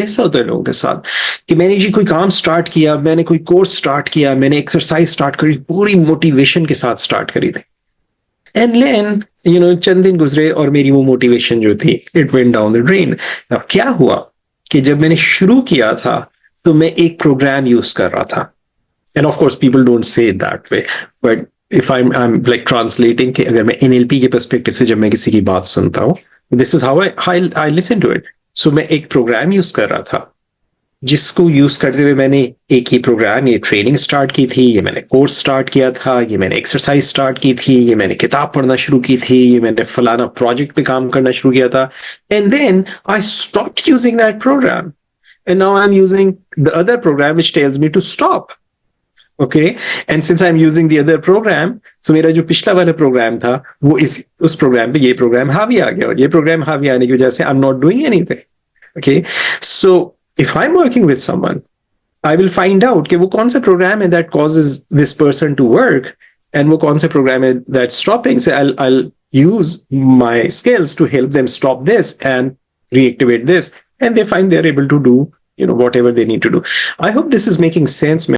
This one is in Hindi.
ऐसा होता है लोगों के साथ कि मैंने जी कोई काम स्टार्ट किया, मैंने कोई कोर्स स्टार्ट किया, मैंने एक्सरसाइज स्टार्ट करी, पूरी मोटिवेशन के साथ स्टार्ट करी थी, एंड देन चंद दिन गुजरे और मेरी वो मोटिवेशन जो थी it went down the drain. अब क्या हुआ कि जब मैंने शुरू किया था तो मैं एक प्रोग्राम यूज कर रहा था, end of course people don't say that way, but if I am like translating कि अगर मैं एनएलपी के पर्सपेक्टिव से जब मैं किसी की बात सुनता हूँ, this is how I listen to it. So मैं एक प्रोग्राम यूज कर रहा था जिसको यूज करते हुए मैंने एक ही प्रोग्राम, ये ट्रेनिंग स्टार्ट की थी, ये मैंने कोर्स स्टार्ट किया था, ये मैंने एक्सरसाइज स्टार्ट की थी, ये मैंने किताब पढ़ना शुरू की थी, ये मैंने फलाना प्रोजेक्ट पे काम करना शुरू किया था, and then I stopped using that program and now I am using the other program which tells me to stop. Okay, and since I am using the other program, so मेरा जो पिछला वाला प्रोग्राम था वो उस प्रोग्राम पे ये प्रोग्राम हावी आ गया, और ये प्रोग्राम हावी आने की वजह से I am not doing anything. Okay, so if I'm working with someone, I will find out कि वो कौन सा program है that causes this person to work, and वो कौन सा program है that's stopping. So I'll use my skills to help them stop this and reactivate this, and they find they're able to do whatever they need to do. I hope this is making sense.